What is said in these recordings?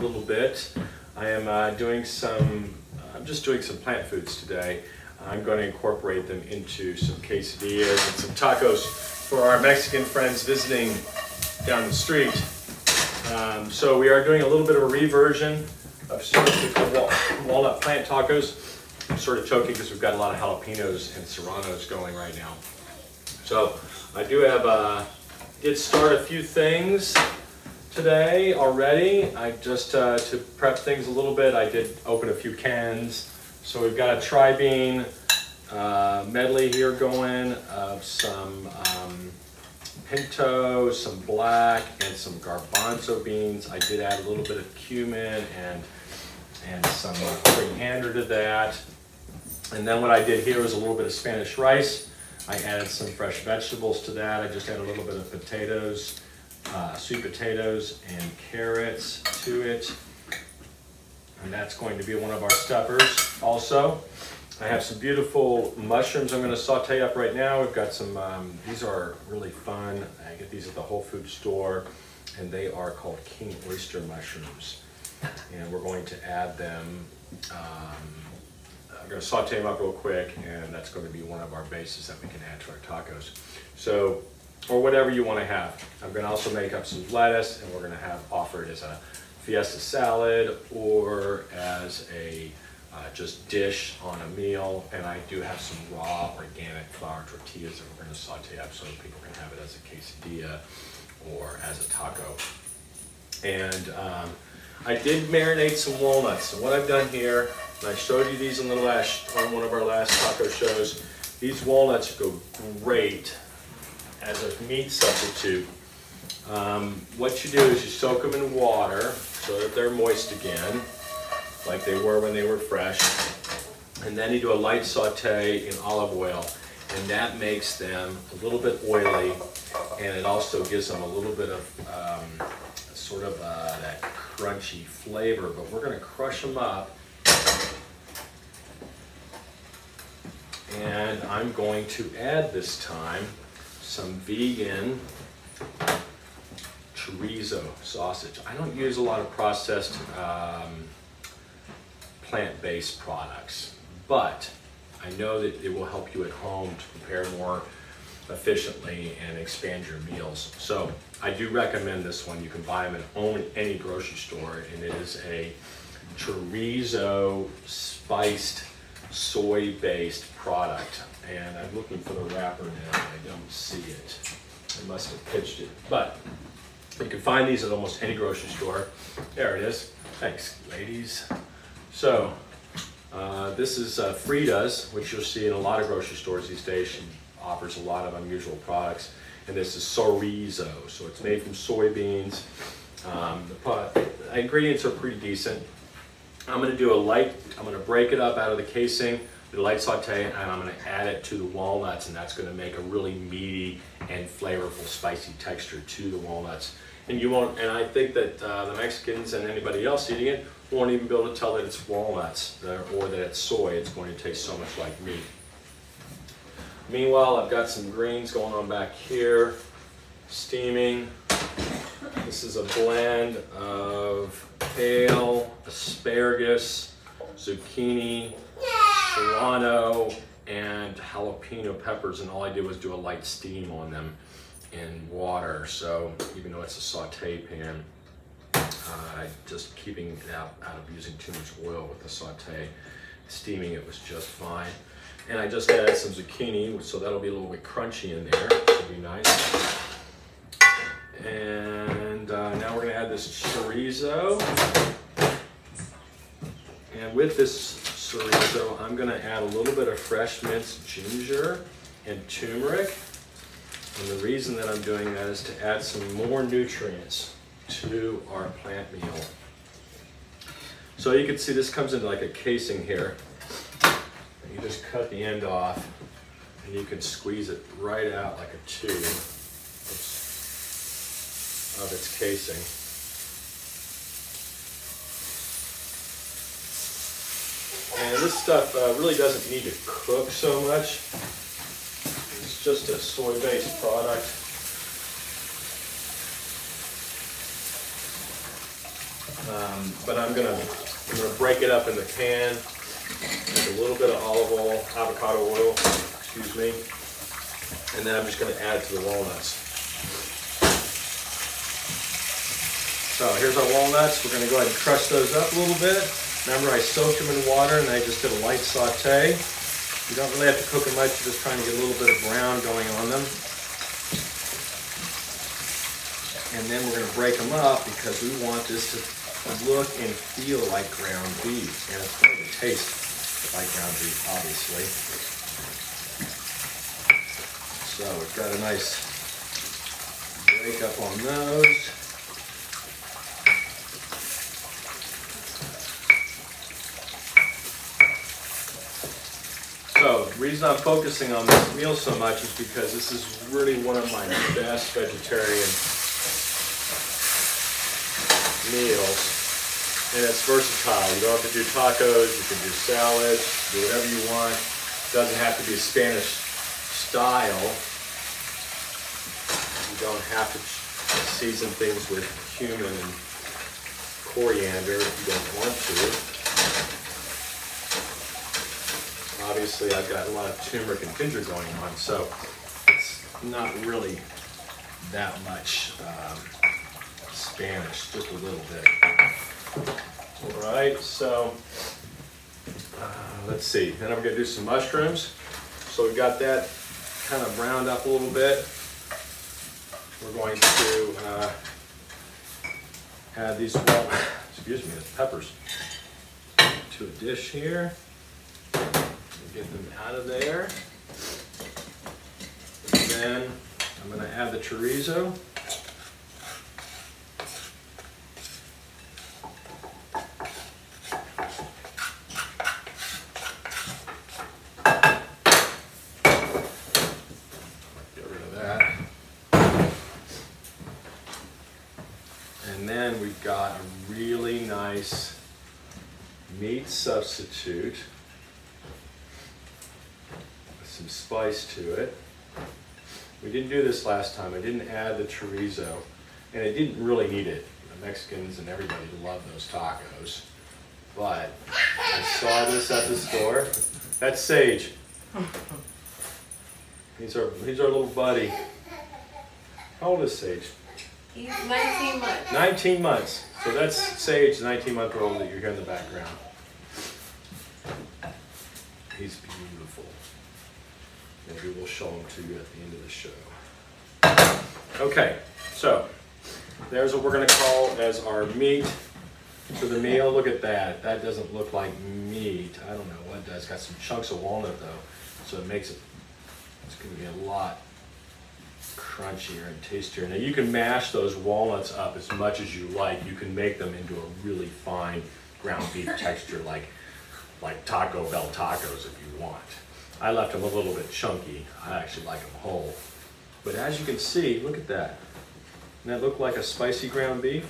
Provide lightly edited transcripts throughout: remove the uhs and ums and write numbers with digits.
little bit. I am I'm just doing some plant foods today. I'm going to incorporate them into some quesadillas and some tacos for our Mexican friends visiting down the street. So we are doing a little bit of a reversion of sort of the walnut plant tacos. I'm sort of choking because we've got a lot of jalapenos and serranos going right now. So I do have did start a few things today already. I just to prep things a little bit, I did open a few cans. So we've got a tri-bean medley here going of some pinto, some black, and some garbanzo beans. I did add a little bit of cumin and some coriander to that. And then what I did here was a little bit of Spanish rice. I added some fresh vegetables to that. I just added a little bit of potatoes, sweet potatoes and carrots to it. And that's going to be one of our stuffers also. I have some beautiful mushrooms I'm going to saute up right now. We've got some, these are really fun. I get these at the Whole Foods store, and they are called King Oyster mushrooms. And we're going to add them, I'm going to saute them up real quick, and that's going to be one of our bases that we can add to our tacos. So, or whatever you want to have. I'm going to also make up some lettuce, and we're going to have offered as a fiesta salad or as a just dish on a meal. And I do have some raw organic flour tortillas that we're going to saute up so people can have it as a quesadilla or as a taco. And I did marinate some walnuts. So what I've done here, and I showed you these on one of our last taco shows, these walnuts go great as a meat substitute. What you do is you soak them in water so that they're moist again, like they were when they were fresh. And then you do a light saute in olive oil, and that makes them a little bit oily, and it also gives them a little bit of that crunchy flavor. But we're going to crush them up, and I'm going to add this time some vegan chorizo sausage. I don't use a lot of processed plant-based products, but I know that it will help you at home to prepare more efficiently and expand your meals. So I do recommend this one. You can buy them at any grocery store, and it is a chorizo spiced soy-based product. And I'm looking for the wrapper now. I don't see it. I must have pitched it. But you can find these at almost any grocery store. There it is. Thanks, ladies. So this is Frida's, which you'll see in a lot of grocery stores these days. She offers a lot of unusual products. And this is Sorriso. So it's made from soybeans. The ingredients are pretty decent. I'm going to do I'm going to break it up out of the casing, do a light saute, and I'm going to add it to the walnuts, and that's going to make a really meaty and flavorful, spicy texture to the walnuts. And you won't, and I think that the Mexicans and anybody else eating it won't even be able to tell that it's walnuts or that it's soy. It's going to taste so much like meat. Meanwhile, I've got some greens going on back here, steaming. This is a blend of kale, asparagus, zucchini, serrano, and jalapeno peppers, and all I did was do a light steam on them in water. So even though it's a saute pan, just keeping it out of using too much oil with the saute, steaming it was just fine. And I just added some zucchini, so that'll be a little bit crunchy in there. Should be nice. And now we're going to add this chorizo. And with this chorizo, I'm going to add a little bit of fresh minced ginger and turmeric. And the reason that I'm doing that is to add some more nutrients to our plant meal. So you can see this comes into like a casing here. You just cut the end off, and you can squeeze it right out like a tube of its casing. And this stuff really doesn't need to cook so much. It's just a soy-based product. But I'm gonna break it up in the pan with a little bit of olive oil, avocado oil, excuse me, and then I'm just gonna add it to the walnuts. So here's our walnuts. We're gonna go ahead and crush those up a little bit. Remember, I soaked them in water and I just did a light saute. You don't really have to cook them much, you're just trying to get a little bit of brown going on them. And then we're gonna break them up because we want this to look and feel like ground beef. And it's going to taste like ground beef, obviously. So we've got a nice break up on those. So the reason I'm focusing on this meal so much is because this is really one of my best vegetarian meals. And it's versatile. You don't have to do tacos, you can do salads, do whatever you want. It doesn't have to be Spanish style. You don't have to season things with cumin and coriander if you don't want to. Obviously, I've got a lot of turmeric and ginger going on, so it's not really that much Spanish, just a little bit. All right, so let's see. Then I'm going to do some mushrooms. So we've got that kind of browned up a little bit. We're going to add these, excuse me, the peppers to a dish here. Get them out of there. And then I'm going to add the chorizo. Get rid of that. And then we've got a really nice meat substitute. Some spice to it. We didn't do this last time. I didn't add the chorizo, and it didn't really need it. The Mexicans and everybody love those tacos. But I saw this at the store. That's Sage. He's our little buddy. How old is Sage? He's 19 months. 19 months. So that's Sage, the 19-month-old that you hear in the background. He's beautiful. Maybe we'll show them to you at the end of the show. Okay, so there's what we're going to call as our meat for the meal. Look at that. That doesn't look like meat. I don't know what it does. It's got some chunks of walnut though, so it makes it, it's going to be a lot crunchier and tastier. Now you can mash those walnuts up as much as you like. You can make them into a really fine ground beef texture like Taco Bell tacos if you want. I left them a little bit chunky. I actually like them whole. But as you can see, look at that. Doesn't that look like a spicy ground beef?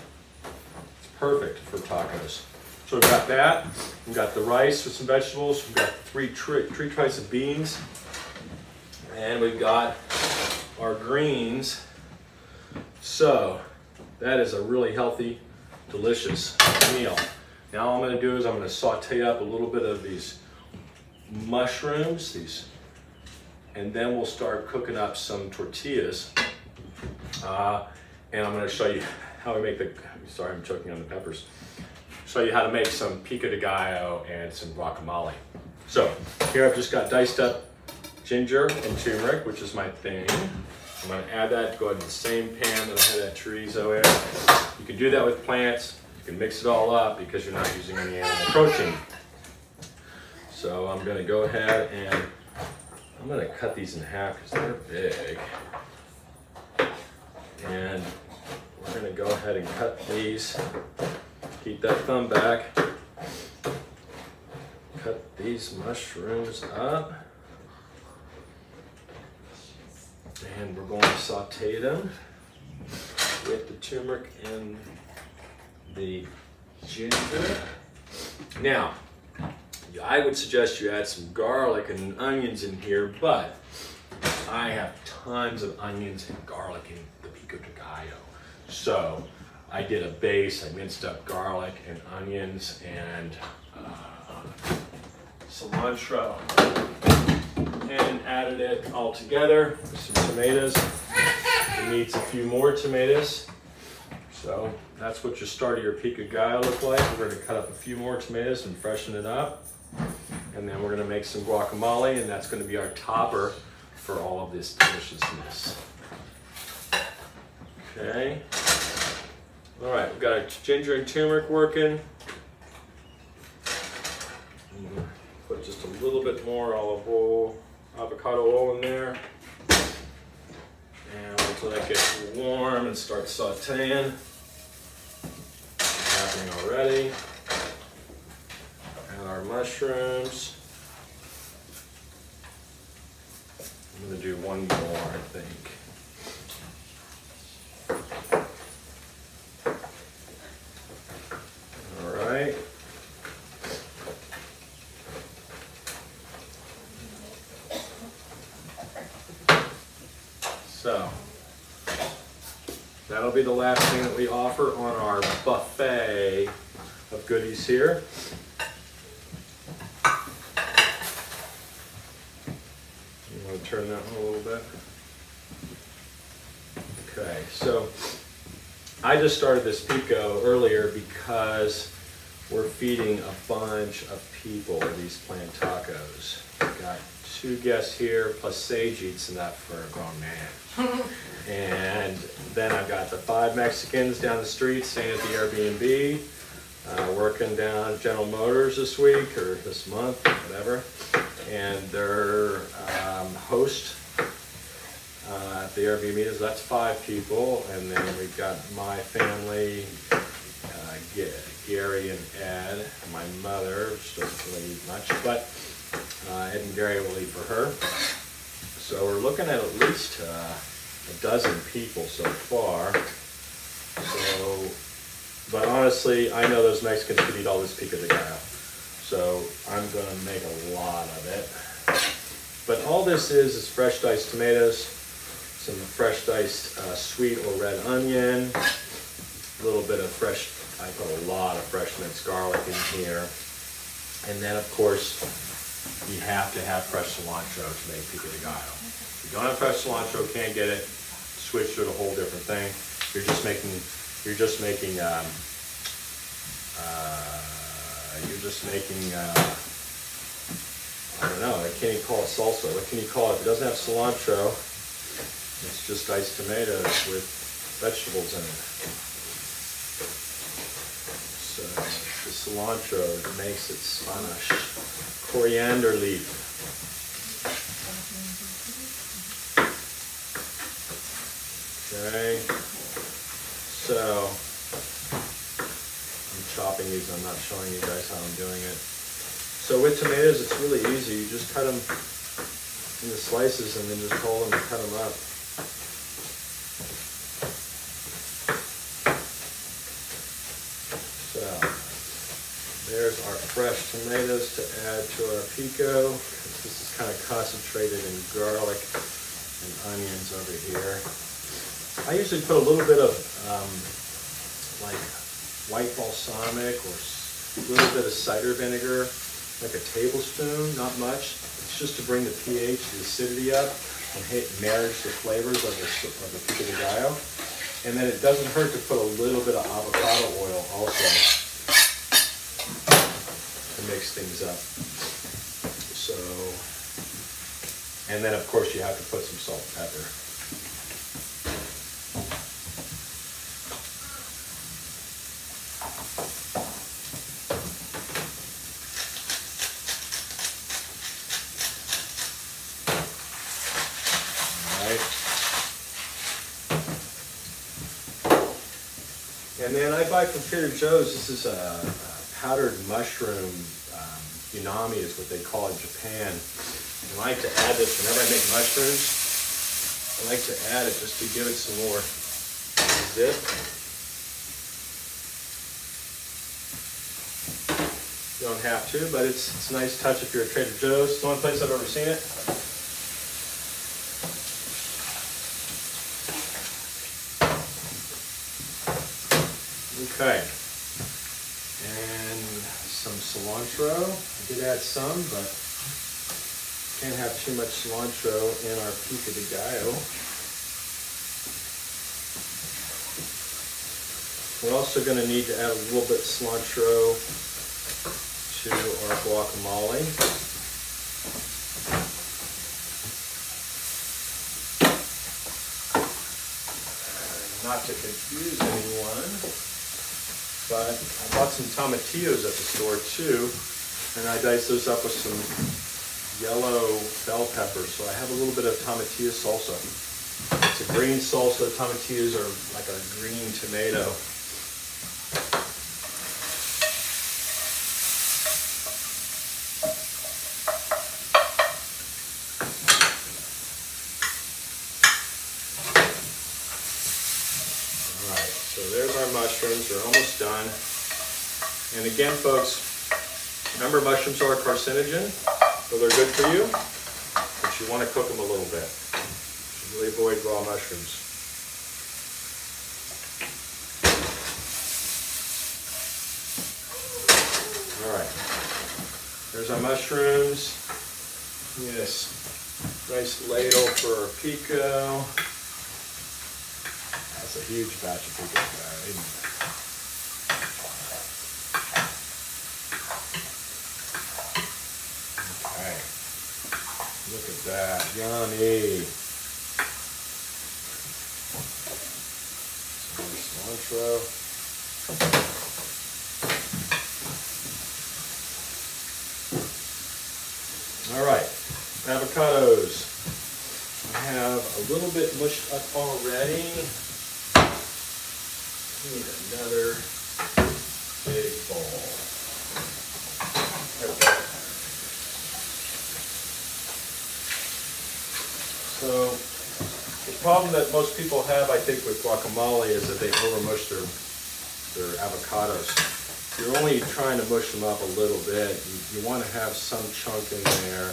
It's perfect for tacos. So we've got that. We've got the rice with some vegetables. We've got three trays of beans. And we've got our greens. So that is a really healthy, delicious meal. Now all I'm going to do is I'm going to saute up a little bit of these mushrooms, and then we'll start cooking up some tortillas. And I'm going to show you how we make the, sorry I'm choking on the peppers, show you how to make some Pico De Gallo and some guacamole. So here I've just got diced up ginger and turmeric, which is my thing. I'm going to add that, go ahead in the same pan that I had that chorizo in. You can do that with plants. You can mix it all up because you're not using any animal protein. So I'm going to go ahead and I'm going to cut these in half because they're big. And we're going to go ahead and cut these. Keep that thumb back. Cut these mushrooms up. And we're going to saute them with the turmeric and the ginger. Now, I would suggest you add some garlic and onions in here, but I have tons of onions and garlic in the Pico De Gallo. So I did a base. I minced up garlic and onions and cilantro and added it all together with some tomatoes. It needs a few more tomatoes. So that's what your start of your Pico De Gallo look like. We're going to cut up a few more tomatoes and freshen it up. And then we're going to make some guacamole, and that's going to be our topper for all of this deliciousness. Okay. All right, we've got our ginger and turmeric working. Put just a little bit more olive oil, avocado oil in there. And until that gets warm and starts sauteing. It's happening already. And our mushrooms. I'm going to do one more, I think. All right. So, that'll be the last thing that we offer on our buffet of goodies here. You want to turn that one a little bit? Okay, so I just started this Pico earlier because we're feeding a bunch of people these plant tacos. We've got 2 guests here, plus Sage eats enough for a grown man. And then I've got the 5 Mexicans down the street staying at the Airbnb, working down at General Motors this week or this month, whatever. And their host at the Airbnb, so that's 5 people. And then we've got my family, Gary and Ed, my mother, which doesn't really eat much, but Ed and Gary will eat for her. So we're looking at least a dozen people so far. So, but honestly, I know those Mexicans could eat all this Pico De Gallo. So I'm gonna make a lot of it. But all this is fresh diced tomatoes, some fresh diced sweet or red onion, a little bit of fresh, I put a lot of fresh minced garlic in here. And then of course, you have to have fresh cilantro to make Pico De Gallo. If you don't have fresh cilantro, can't get it, switch to a whole different thing. You're just making I don't know, I can't even call it salsa. What can you call it? If it doesn't have cilantro, it's just diced tomatoes with vegetables in it. So the cilantro makes it Spanish. Coriander leaf. Okay, so I'm chopping these. I'm not showing you guys how I'm doing it. So with tomatoes, it's really easy. You just cut them into slices and then just hold them and cut them up. So there's our fresh tomatoes to add to our pico. This is kind of concentrated in garlic and onions over here. I usually put a little bit of like white balsamic or a little bit of cider vinegar, like a tablespoon, not much. It's just to bring the pH, the acidity up, and marriage the flavors of the Pico De Gallo. And then it doesn't hurt to put a little bit of avocado oil also to mix things up. So, and then of course you have to put some salt and pepper. And then I buy from Trader Joe's, this is a powdered mushroom, unami is what they call it in Japan. I like to add this whenever I make mushrooms. I like to add it just to give it some more zip. You don't have to, but it's a nice touch if you're at Trader Joe's. It's the only place I've ever seen it. Okay. And some cilantro. I did add some, but can't have too much cilantro in our Pico De Gallo. We're also going to need to add a little bit of cilantro to our guacamole. Not to confuse anyone, but I bought some tomatillos at the store too, and I diced those up with some yellow bell peppers, so I have a little bit of tomatillo salsa. It's a green salsa. Tomatillos are like a green tomato. There's our mushrooms, they're almost done. And again, folks, remember mushrooms are a carcinogen, so they're good for you, but you want to cook them a little bit. You should really avoid raw mushrooms. All right, there's our mushrooms. Yes, nice ladle for our pico. That's a huge batch of pico. Okay, look at that, yummy. Some more cilantro. All right, avocados. I have a little bit mushed up already. Need another big bowl. Okay. So the problem that most people have, I think, with guacamole is that they overmush their avocados. You're only trying to mush them up a little bit. You want to have some chunk in there.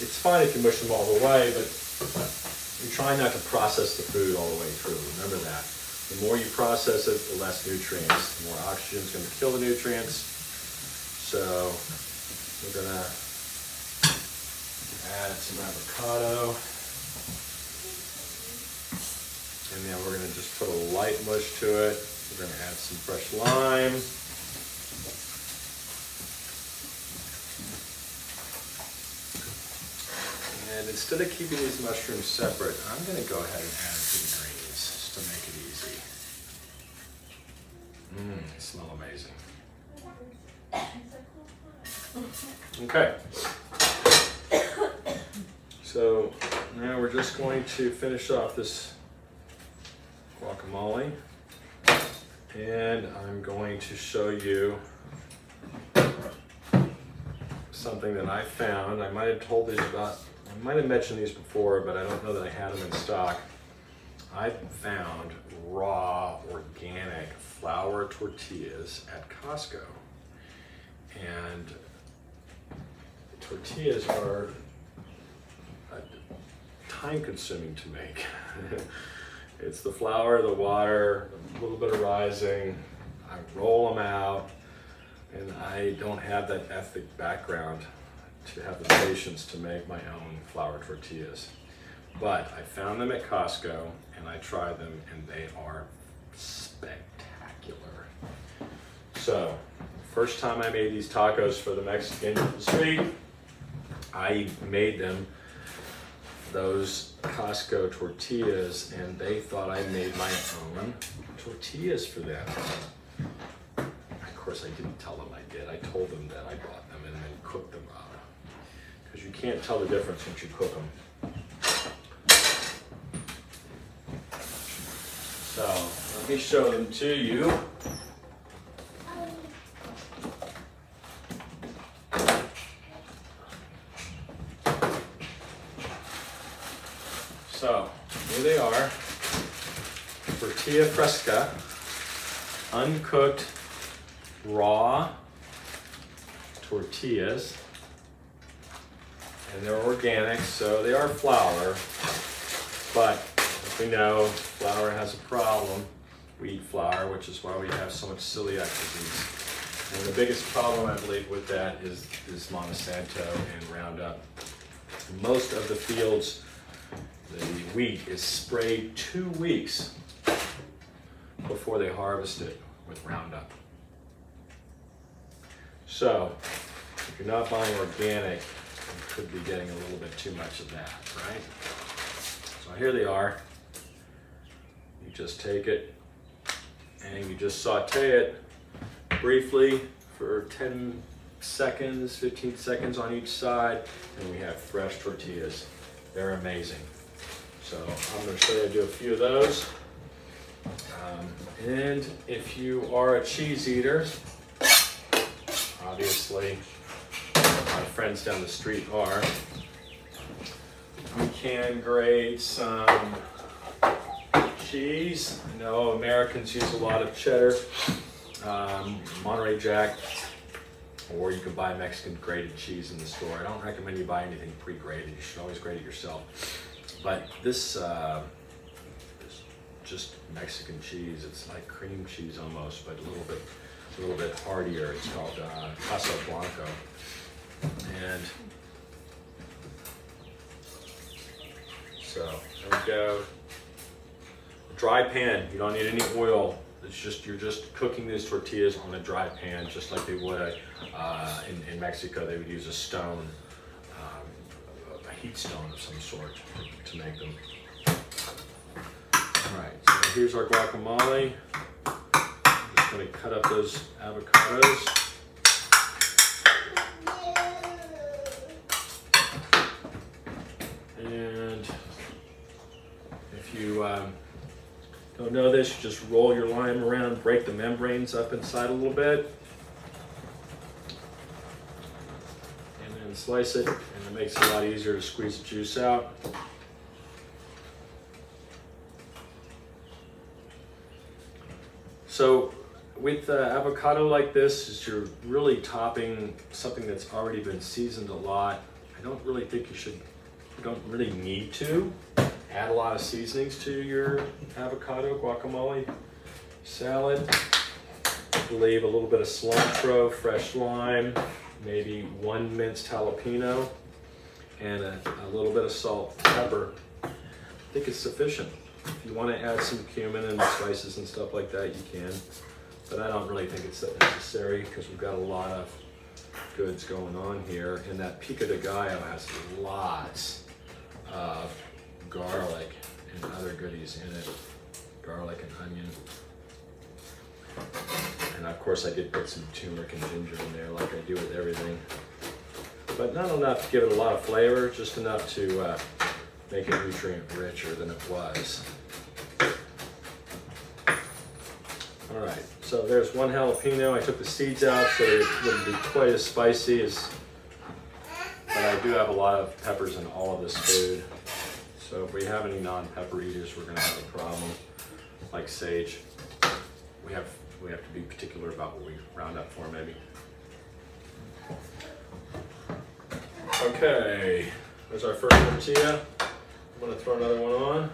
It's fine if you mush them all the way, but you're trying not to process the food all the way through. Remember that. The more you process it, the less nutrients. The more oxygen is going to kill the nutrients. So we're going to add some avocado. And then we're going to just put a light mush to it. We're going to add some fresh lime. And instead of keeping these mushrooms separate, I'm going to go ahead and add to the greens just to make it easy. They smell amazing. Okay. So now we're just going to finish off this guacamole. And I'm going to show you something that I found. I might have mentioned these before, but I don't know that I had them in stock. I found raw, organic flour tortillas at Costco. And tortillas are time-consuming to make. It's the flour, the water, a little bit of rising. I roll them out, and I don't have that ethnic background to have the patience to make my own flour tortillas. But I found them at Costco, and I tried them, and they are spectacular. So, first time I made these tacos for the Mexicans in the street, I made them those Costco tortillas, and they thought I made my own tortillas for them. Of course, I didn't tell them I did. I told them that I bought them and then cooked them up. Because you can't tell the difference once you cook them. So, let me show them to you. So, here they are, tortilla fresca, uncooked, raw tortillas, and they're organic, so they are flour, but as we know, flour has a problem. wheat flour, which is why we have so much celiac disease. And the biggest problem, I believe, with that is Monsanto and Roundup. Most of the fields, the wheat is sprayed 2 weeks before they harvest it with Roundup. So, if you're not buying organic, you could be getting a little bit too much of that, right? So here they are. You just take it and you just saute it briefly for 10 seconds, 15 seconds on each side, and we have fresh tortillas. They're amazing. So I'm going to show you how to do a few of those. And if you are a cheese eater, obviously my friends down the street are, you can grate some cheese. I know Americans use a lot of cheddar, Monterey Jack, or you can buy Mexican grated cheese in the store. I don't recommend you buy anything pre-grated. You should always grate it yourself. But this is just Mexican cheese. It's like cream cheese almost, but a little bit heartier. It's called Queso Blanco. And so there we go. Dry pan. You don't need any oil. It's just, you're just cooking these tortillas on a dry pan, just like they would in Mexico. They would use a stone, a heat stone of some sort to make them. All right, so here's our guacamole. I'm just going to cut up those avocados. And if you don't know this, you just roll your lime around, break the membranes up inside a little bit, and then slice it, and it makes it a lot easier to squeeze the juice out. So with avocado like this, is you're really topping something that's already been seasoned a lot. I don't really think you don't really need to add a lot of seasonings to your avocado guacamole salad. I believe a little bit of cilantro, fresh lime, maybe 1 minced jalapeno, and a little bit of salt, pepper. I think it's sufficient. If you want to add some cumin and spices and stuff like that, you can. But I don't really think it's that necessary because we've got a lot of goods going on here. And that Pico De Gallo has lots of garlic and other goodies in it. Garlic and onion. And of course I did put some turmeric and ginger in there like I do with everything. But not enough to give it a lot of flavor, just enough to make it nutrient richer than it was. All right, so there's 1 jalapeno. I took the seeds out so it wouldn't be quite as spicy but I do have a lot of peppers in all of this food. So if we have any non-pepper eaters, we're gonna have a problem. Like sage, we have to be particular about what we round up for maybe. Okay, there's our first tortilla. I'm gonna throw another one on.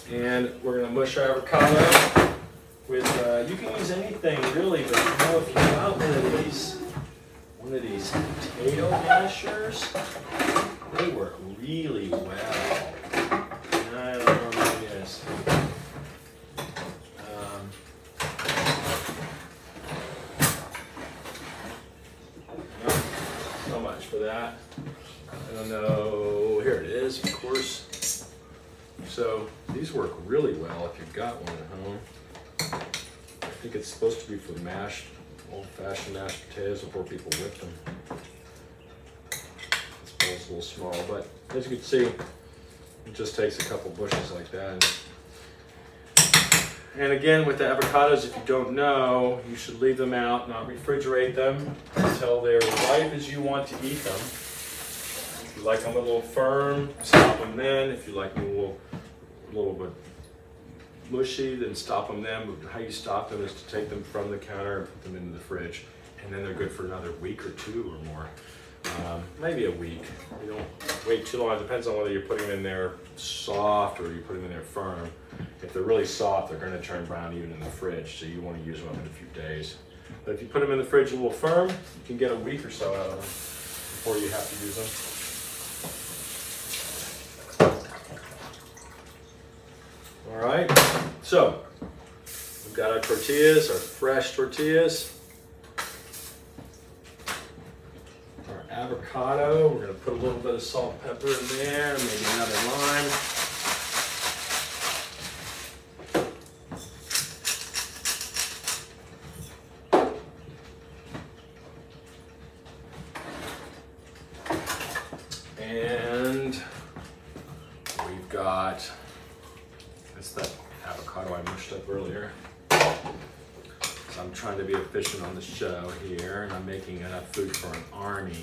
And we're gonna mush our avocado with, you can use anything really, but you know, if you got one of these potato mashers, they work really well. And I don't know what it is. So much for that. I don't know, here it is, of course. So these work really well if you've got one at home. I think it's supposed to be for old-fashioned mashed potatoes before people whip them. This bowl's a little small, but as you can see, it just takes a couple bushes like that. And again, with the avocados, if you don't know, you should leave them out, not refrigerate them until they're ripe as you want to eat them. If you like them a little firm, stop them then. If you like them a little bit mushy, then stop them then. But how you stop them is to take them from the counter and put them into the fridge. And then they're good for another week or 2 or more. maybe a week. You don't wait too long. It depends on whether you're putting them in there soft or you put them in there firm. If they're really soft, they're going to turn brown even in the fridge, so you want to use them in a few days. But if you put them in the fridge a little firm, you can get a week or so out of them before you have to use them. All right, so we've got our tortillas, our fresh tortillas. Our avocado, we're going to put a little bit of salt and pepper in there, maybe another lime. And we've got, that's that avocado I mushed up earlier. So I'm trying to be efficient on the show here, and I'm making enough food for an army.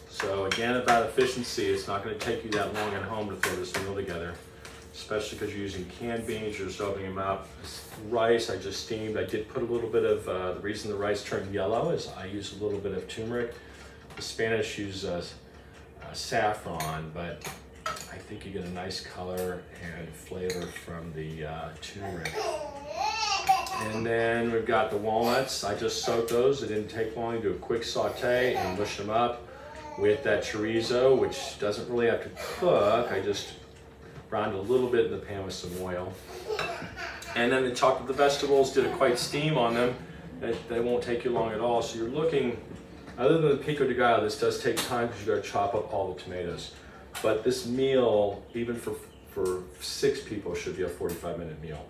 So again, about efficiency, it's not going to take you that long at home to throw this meal together, especially because you're using canned beans, you're just opening them up. This rice I just steamed. I did put a little bit of, the reason the rice turned yellow is I use a little bit of turmeric. The Spanish use saffron, but I think you get a nice color and flavor from the turmeric. And then we've got the walnuts. I just soaked those. It didn't take long. You do a quick saute and mush them up with that chorizo, which doesn't really have to cook. I just browned a little bit in the pan with some oil. And then the chopped the vegetables, did a quite steam on them. They won't take you long at all. So you're looking, other than the Pico De Gallo, this does take time because you got to chop up all the tomatoes. But this meal, even for 6 people, should be a 45-minute meal.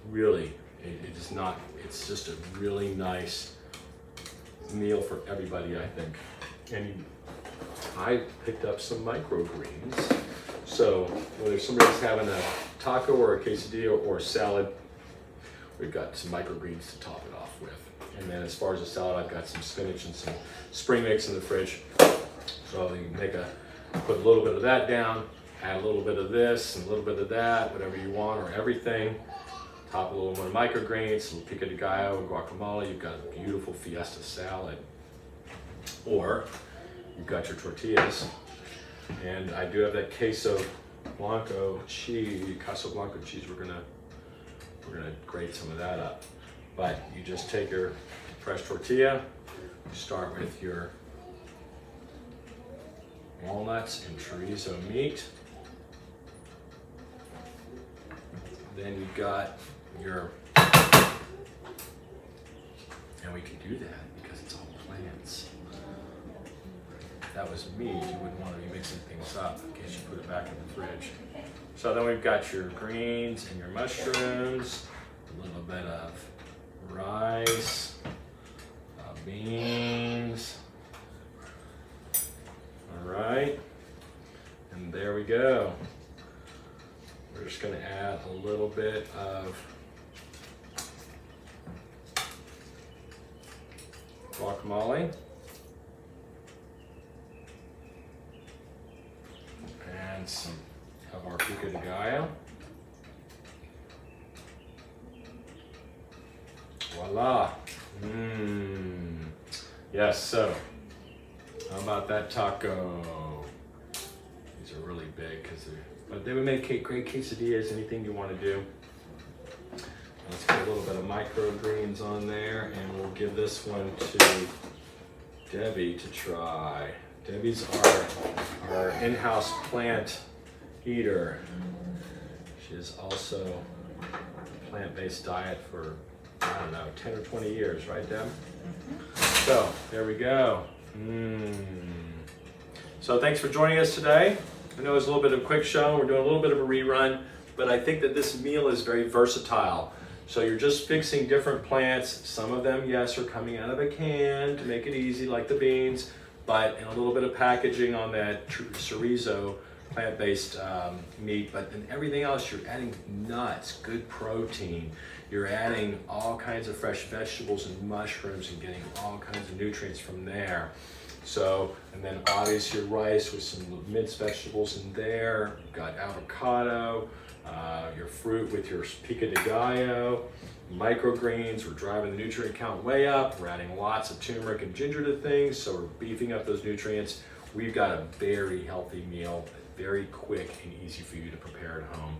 Really, it is not, it's just a really nice meal for everybody, I think. And I picked up some microgreens. So whether somebody's having a taco or a quesadilla or a salad, we've got some microgreens to top it off with. And then as far as the salad, I've got some spinach and some spring mix in the fridge. So you make put a little bit of that down, add a little bit of this and a little bit of that, whatever you want, or everything. Top a little more microgreens, some Pico De Gallo and guacamole. You've got a beautiful fiesta salad. Or you've got your tortillas. And I do have that queso blanco cheese. We're gonna grate some of that up. But you just take your fresh tortilla, you start with your walnuts and chorizo meat. Then you've got your, and we can do that because it's all plants. If that was meat, you wouldn't want to be mixing things up in case you put it back in the fridge. So then we've got your greens and your mushrooms, a little bit of rice, beans. All right, and there we go. We're just going to add a little bit of guacamole and some of our Pico De Gallo. Voila. Yes, so how about that taco? These are really big but they would make great quesadillas, anything you want to do. Let's put a little bit of microgreens on there, and we'll give this one to Debbie to try. Debbie's our in-house plant eater. She has also a plant-based diet for, I don't know, 10 or 20 years, right, Deb? So, there we go. So thanks for joining us today. I know it's a little bit of a quick show. We're doing a little bit of a rerun, but I think that this meal is very versatile. So you're just fixing different plants. Some of them, yes, are coming out of a can to make it easy, like the beans, but a little bit of packaging on that chorizo plant-based meat. But in everything else, you're adding nuts, good protein. You're adding all kinds of fresh vegetables and mushrooms and getting all kinds of nutrients from there. So, and then obviously your rice with some minced vegetables in there. You've got avocado, your fruit with your Pico De Gallo, microgreens. We're driving the nutrient count way up. We're adding lots of turmeric and ginger to things, so we're beefing up those nutrients. We've got a very healthy meal, very quick and easy for you to prepare at home.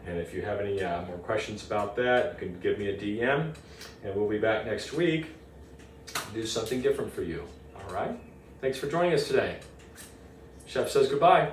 And if you have any more questions about that, you can give me a DM, and we'll be back next week to do something different for you. All right? Thanks for joining us today. Chef says goodbye.